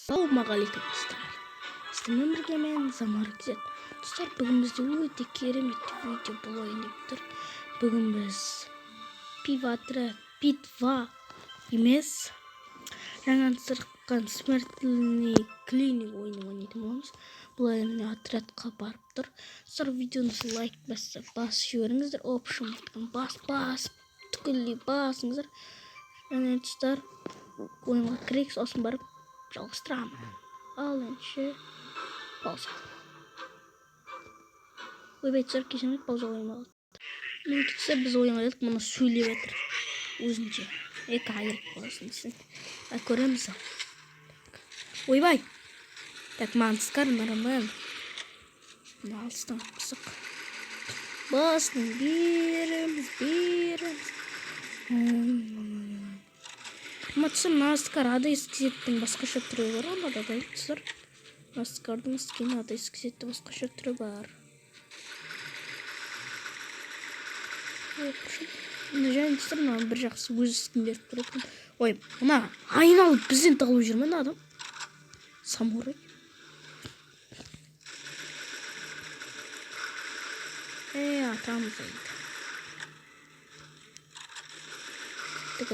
Ассалаумағалейкум достар. Сіздермен бірге мен Замар Кизет. Достар, бүгін бізде өте керемет видео болайын деп тұр. Бүгін біз питва емес, жаңа шыққан смертельный клиник ойынын ойнайтын боламыз. Бұл әлемде отрядқа барып тұр. Достар, видеоны лайк басып жіберіңіздер. Опшын басып түгелдей басыңыздар. Және достар, ойынға кірейік, сосын барып жалғастырамын. Ал енді пауза. Ойбайтсар кешіріңіз, пауза ойнамады. Мен кетсе біз ойынға келдік, мұны сөйлеп жатыр өзінше. Керек боласын десін. Көреміз. Ойбай. Так, маңызқар нұрымын. Алыстан қысық. Басын береміз. Матсым Настар ада ескізеттің басқаша түрі бар, онда да айтсыр. Настардың ескені ада ескізетті басқаша түрі бар. Және тұстар, бір жақсы өз ісін беріп көретін. Ой, мұна айналып бізден тағылып жүрмен адам. Самурай. Атамыз айды. Тык.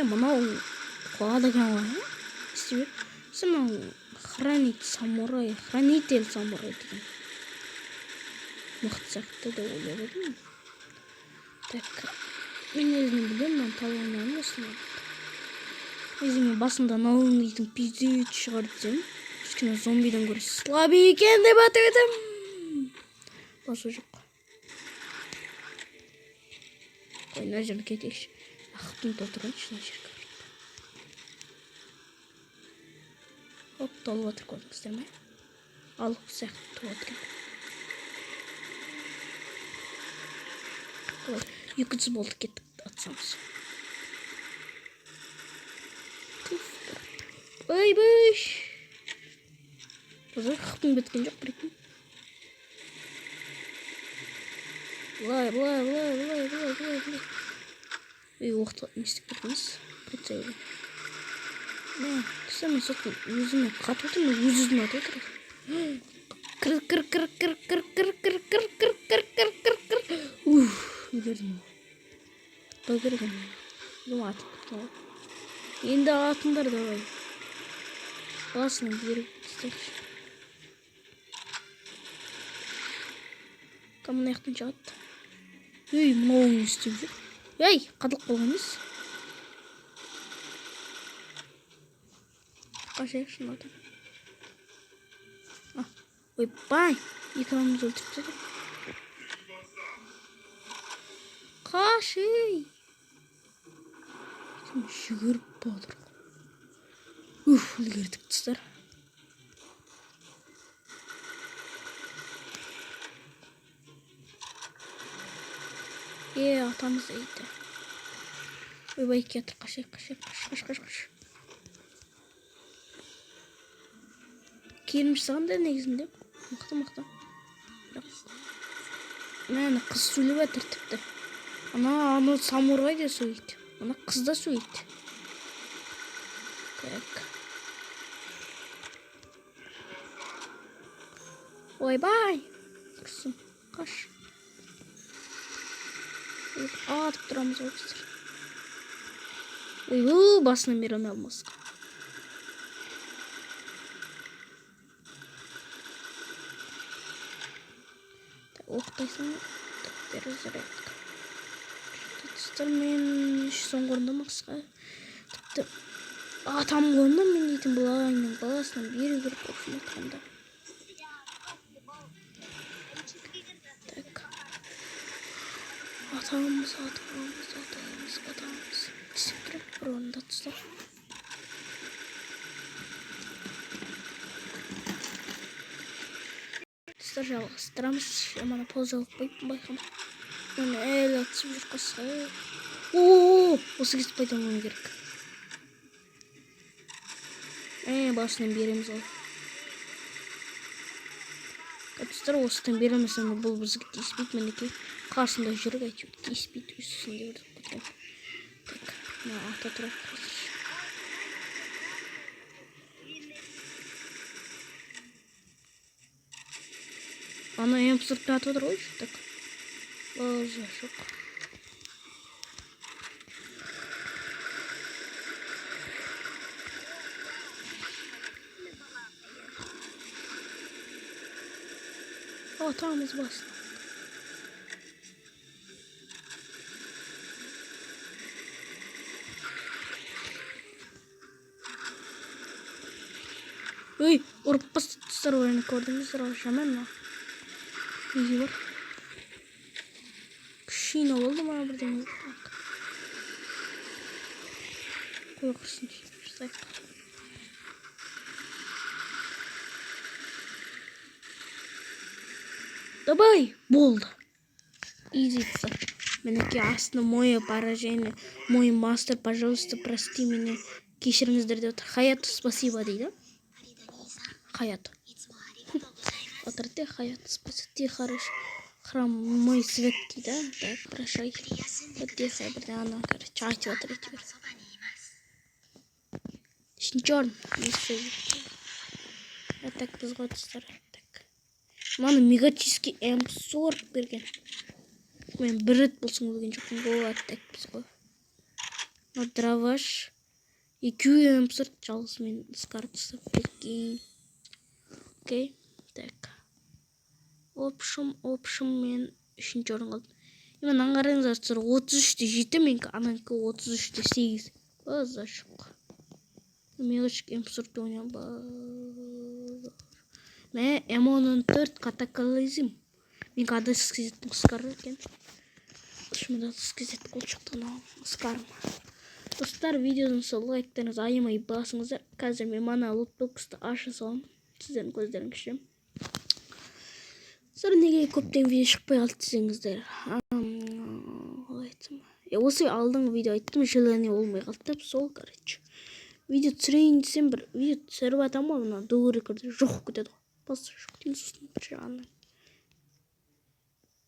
Мынау қуадыған ғой, істебек. Сымау хранитель самурай деген. Мықты сияқты да ойлап едім. Так, мен өзіне білем, мен талғаннан осыны. Өзіме басында науыңыздың пиздет шығар десем, кішкене зомбиден көрі слабый екен деп атып едім. Басу жоқ. Қой, мына жерін кетейікші. Ақыптың толтырғаншы, мына жерге барып. Оп, толып отыр, көрдіңіздер ме? Алып сияқты толып отыр. Ой, 200 болды, кеттік атсамыз. Ой. Қазір қыптың біткен жоқ, бірекін. Былай. Оқтыға нестік бердіңіз? Прицелі. Мен соқтың өзіме қатып отырмын, өзімді атып отырмын. Кір. Үлгердім. Бөгірген. Атып кеткен. Енді атыңдар давай. Басының беріп істерші. Камын аяқтың жағады. Мынауын істеп жүр. Қадылық болған емес. Қашайық шын адам. Ойбай, екеуміз өлтіріп теді. Қашай. Жүгіріп бадыр. Үлгердік тұстар. Атамыз дейді. Ойбай, кетір, қаш. Келімші сағында негізінде. Мықты. Мәні қыз сөйлеп әтір тіпті. Ана самурай да сөйлейді. Ана қыз да сөйлейді. Так. Ойбай. Қысым, қаш. Атып тұрамыз өкістер. Басынан бері алмасқа. Оқтайсың, бері зарядка. Тұстар, мен соңғы орында мақсыға. Тіпті атам қойында мен дейтін бұлайының баласынан бері көріп көпшін атқанда. Так. Атамыз. Десіп тұрып, бір орында тұстар. Тұстар жалғастырамыз. Мана паузалық байқама. Мен әлі атысып жүр қасқа. Осы кесіп пайдан көңі керек. Басынан береміз ол. достар, осыдан беремесем бұл бізге тиіспейді. Мінекей қарсында жүріп әйтеуір тиіспейді үстінде бір кеткен. Так, мына ата тұрады қазір. Ана М4 атып отыр ғой. Так. Боже, шок. Atağımız bastı. Ой, ұрып бастады достар, ойыны көрдіңіздер, шамен ма? Неге бар? Күшіне болды ма бірдеңе? Қой құрсын жасайық. Давай, болды. Изи. Мінекей астына мое поражение, мой мастер, пожалуйста, прости меня. Кешіріңіздер деп отыр. Хаят, спасибо дейді. Хаят. Отрыте Хаят, спасибо. Ты хороший. Храм мой свет дейді. Так, прощай. Вот тихо, бірден ана, короче, айтып отыр теперь. Шинчорн. Так, біз ғой достар. Мана мегачиский М40 берген. Мен бір рет болсын өлген жоқпын ғой, аттак біз ғой. Но драваш. Екеуі М40 жалғыз мен скарып тастап берген. Окей, так. Общем мен үшінші орын қалдым. Мен аңғарыңыздар, 33-те 7, менікі ананікі 33-те 8. Өзі шық. Мегачик М40 ойнам ба. Мен М14 катакализм. Мен қада скизеттің скары екен. Шымда скизет қол шықтығын алым. Скарым. Достар, видеодан сол лайктарыңыз айымай басыңыздар. Қазір мен мана лутбоксты аша салам. Сіздердің көздерін кішірем. Сыр неге көптен видео шықпай қалды десеңіздер. Осы алдыңғы видео айттым, желание болмай қалды. Сол, короче. Видео түсірейін десем, бір видео түсіріп атам ғой, мына до рекорды жоқ кетеді ғой. Просто жоқ дейін сосын жағынан.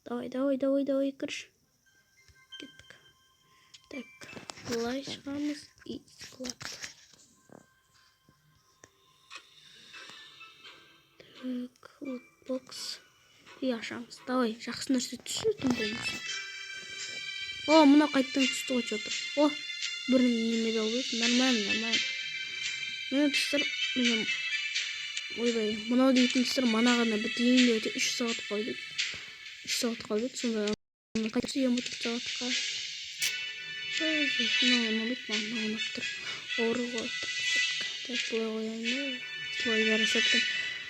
Давай, кірш. Кеттік. Так, былай шығамыз и склад. Так, лутбокс. И ашамыз. Давай, жақсы нәрсе түсіретін болмыз. О, мұна қайттан түсті ғой отыр. О, бір неме дауды. Нормально. Мені тұстыр, ойбай, мұнау дейтін тұстыр, манағына бітейін де өте 3 сағат қалды. 3 сағат қалды, сонда қайтсы ем өтіп сағатқа. Мұнау бет, маған ұнап тұр. Оры қойып. Так, бұлай қойайын. Бұлай жарасаттым.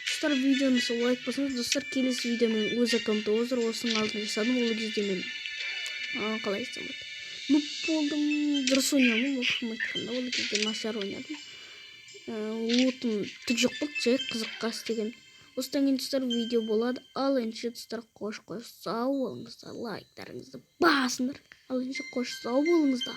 Достар, видеоны сол лайк басыңыз. Достар, келесі видеомен өз аккаунты озыр. Осының алдын жасадым. Ол кезде мен қалай істемеді. Нұп болдым. Дұрыс ойнамын. Оқшым айтқанда. Ол кезде нашар ойнадым. Лутым түк жоқ болды. Жай қызыққа істеген. Осыдан кейін достар видео болады. Ал енді достар қош сау болыңыздар. Лайктарыңызды басыңдар. Ал енді қош сау болыңыздар.